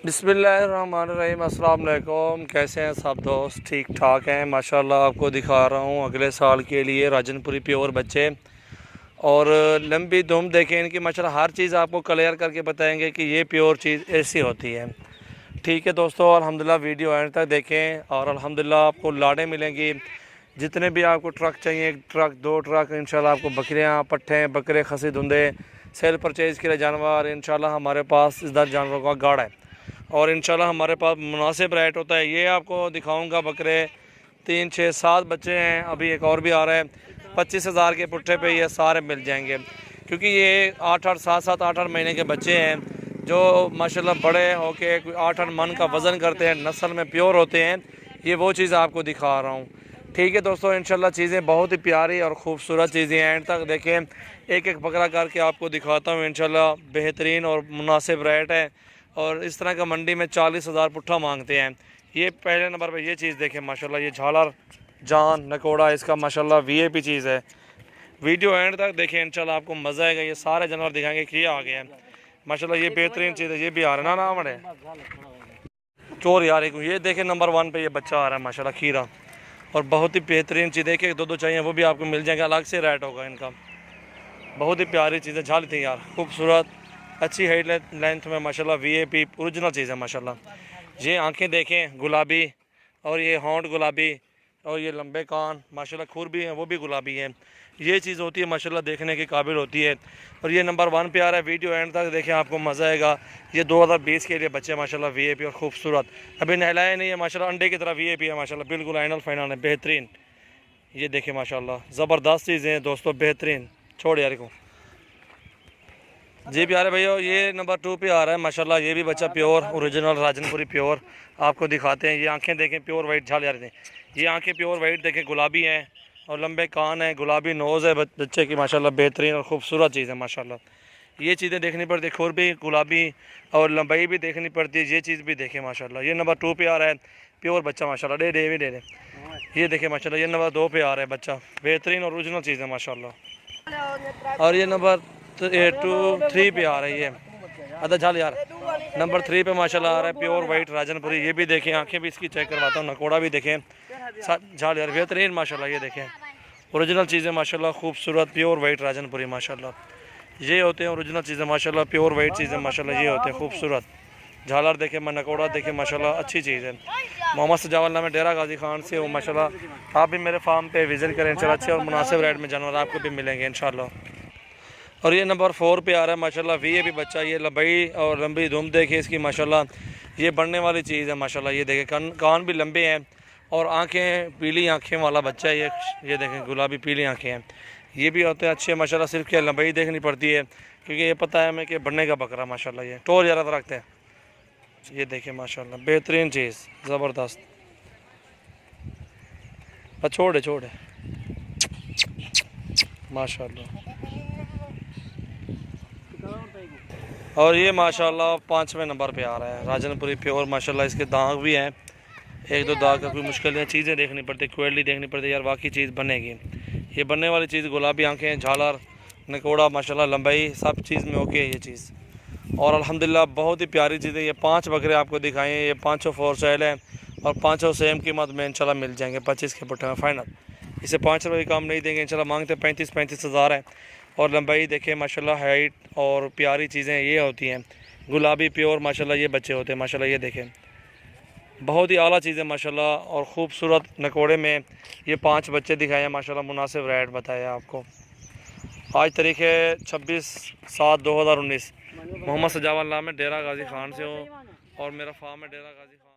बिस्मिल्लाहिर्रहमानिर्रहीम। अस्सलाम वालेकुम। कैसे हैं सब दोस्त? ठीक ठाक हैं माशाल्लाह। आपको दिखा रहा हूँ अगले साल के लिए राजनपुरी प्योर बच्चे, और लंबी दुम देखें इनकी माशाल्लाह। हर चीज़ आपको क्लियर करके बताएंगे कि ये प्योर चीज़ ऐसी होती है। ठीक है दोस्तों, अल्हम्दुलिल्लाह वीडियो एंड तक देखें और अल्हम्दुलिल्लाह आपको लाड़ें मिलेंगी। जितने भी आपको ट्रक चाहिए, एक ट्रक, दो ट्रक, इंशाल्लाह आपको बकरियाँ, पट्ठे, बकरे, खसी, धुंधे, सेल परचेज़ के लिए जानवर, इंशाल्लाह हमारे पास इस जानवरों का गाढ़ है और इंशाल्लाह हमारे पास मुनासिब रेट होता है। ये आपको दिखाऊंगा बकरे 3, 6, 7 बच्चे हैं। अभी एक और भी आ रहा है 25,000 के पुट्ठे पे, ये सारे मिल जाएंगे क्योंकि ये 8-8, 7-7, 8-8 महीने के बच्चे हैं जो माशाल्लाह बड़े होके 8-8 मन का वज़न करते हैं, नस्ल में प्योर होते हैं। ये वो चीज़ आपको दिखा रहा हूँ। ठीक है दोस्तों, इंशाल्लाह चीज़ें बहुत ही प्यारी और ख़ूबसूरत चीज़ें हैं। एंड तक देखें, एक एक बकरा करके आपको दिखाता हूँ। इंशाल्लाह बेहतरीन और मुनासिब रेट है और इस तरह का मंडी में 40,000 पुट्ठा मांगते हैं। ये पहले नंबर पे ये चीज़ देखें माशाल्लाह, ये झालर जान नकोड़ा इसका माशाल्लाह वीआईपी चीज़ है। वीडियो एंड तक देखें, इंशाल्लाह आपको मज़ा आएगा। ये सारे जानवर दिखाएंगे कि ये आ गए हैं माशाल्लाह। ये बेहतरीन चीज़ है। ये भी आ रहा है ना बड़े चोर यार। ये देखें नंबर 1 पे ये बच्चा आ रहा है माशाल्लाह, खीरा, और बहुत ही बेहतरीन चीज़। देखिए 2-2 चाहिए वो भी आपको मिल जाएंगे, अलग से रेट होगा इनका। बहुत ही प्यारी चीज़ है, झाली थी यार, खूबसूरत, अच्छी हाइट लेंथ में माशाल्लाह, वीआईपी ओरिजिनल चीज़ है माशाल्लाह। ये आंखें देखें गुलाबी, और ये होंठ गुलाबी, और ये लंबे कान माशाल्लाह, खुर भी हैं वो भी गुलाबी हैं। ये चीज़ होती है माशाल्लाह, देखने के काबिल होती है। और ये नंबर 1 पे आ रहा है। वीडियो एंड तक देखें, आपको मज़ा आएगा। ये 2020 के लिए बच्चे माशाल्लाह वीआईपी और ख़ूबसूरत, अभी नहलाए नहीं है माशाल्लाह, अंडे की तरह वीआईपी है माशाल्लाह, बिल्कुल फाइनल फाइनल है, बेहतरीन। ये देखें माशाल्लाह, ज़बरदस्त चीज़ें हैं दोस्तों, बेहतरीन। छोड़ यार को जी भी आ रहे भैया। ये नंबर 2 पे आ रहा है माशाल्लाह। ये भी बच्चा प्योर ओरिजिनल राजनपुरी प्योर आपको दिखाते हैं। ये आंखें देखें प्योर वाइट, झाल यार दें। ये आंखें प्योर वाइट देखें, गुलाबी हैं और लंबे कान हैं, गुलाबी नोज़ है बच्चे की माशाल्लाह, बेहतरीन और ख़ूबसूरत चीज़ है माशाल्लाह। ये चीज़ें देखनी पड़ती है, खुर भी गुलाबी और लंबाई भी देखनी पड़ती है। ये चीज़ भी देखें माशाल्लाह। ये नंबर 2 पे आ रहा है प्योर बच्चा माशाल्लाह, दे दे भी दे दे। ये देखें माशाल्लाह, ये नंबर 2 पे आ रहा है बच्चा, बेहतरीन और ओरिजिनल चीज़ है माशाल्लाह। और ये नंबर 3 पे आ रही है अदा झाल यार, नंबर 3 पे माशाल्लाह आ रहा है प्योर वाइट राजनपुरी। ये भी देखें, आंखें भी इसकी चेक करवाता हूँ, नकोड़ा भी देखें झाल यार, बेहतरीन माशाल्लाह। ये देखें ओरिजिनल चीज़ें माशाल्लाह, खूबसूरत प्योर वाइट राजनपुरी माशाल्लाह। ये होते हैं ओरिजिनल चीज़ें माशाल्लाह, प्योर वाइट चीज़ें माशाल्लाह। ये होते हैं खूबसूरत। झालर देखें, नकोड़ा देखें माशाल्लाह, अच्छी चीज़ है। मोहम्मद सजावल नाम है, डेरा गाजी खान से हूँ माशाल्लाह। आप भी मेरे फार्म पे विज़िट करें इंशाल्लाह, अच्छे और मुनासिब रेट में जानवर आपको भी मिलेंगे इंशाल्लाह। और ये नंबर 4 पे आ रहा है माशाल्लाह, वीआईपी बच्चा। ये लंबाई और लंबी धूम देखें इसकी माशाल्लाह, ये बढ़ने वाली चीज़ है माशाल्लाह। ये देखें कान भी लंबे हैं और आंखें पीली आंखें वाला बच्चा है ये देखें गुलाबी पीली आंखें हैं। ये भी होते हैं अच्छे माशाल्लाह। सिर्फ क्या लंबाई देखनी पड़ती है क्योंकि ये पता है हमें कि बढ़ने का बकरा माशाल्लाह। ये टोर ज़्यादा रखते हैं। ये देखें माशाल्लाह, बेहतरीन चीज़, ज़बरदस्त। छोड़े माशाल्लाह। और ये माशाल्लाह 5वें नंबर पे आ रहा है राजनपुरी प्योर माशाल्लाह। इसके दाग भी हैं, 1-2 दाग का कोई मुश्किल नहीं। चीज़ें देखनी पड़ती, क्वालिटी देखनी पड़ती है यार, वाकई चीज़ बनेगी। ये बनने वाली चीज़, गुलाबी आंखें, झालर, नकोड़ा माशाल्लाह, लंबाई सब चीज़ में ओके है ये चीज़। और अल्हम्दुलिल्लाह बहुत ही प्यारी चीज़ है। ये 5 बकरे आपको दिखाएँ, ये 5 फॉर सेल है और 5 सेम कीमत में इंशाल्लाह मिल जाएंगे 25 के पुट्ठे में फाइनल। इसे 5 रुपये काम नहीं देंगे इंशाल्लाह। मांगते 35,000 है। और लंबाई देखें माशाल्लाह, हाइट और प्यारी चीज़ें ये होती हैं। गुलाबी प्योर माशाल्लाह ये बच्चे होते हैं माशाल्लाह। ये देखें बहुत ही आला चीज़ें माशाल्लाह और ख़ूबसूरत नकोड़े में ये 5 बच्चे दिखाए हैं माशाल्लाह। मुनासिब रेट बताया आपको। आज तारीख़ है 26/7/2019। मोहम्मद सजावल नाम है, डेरा गाजी खान से हूँ और मेरा फार्म है डेरा गाजी खान।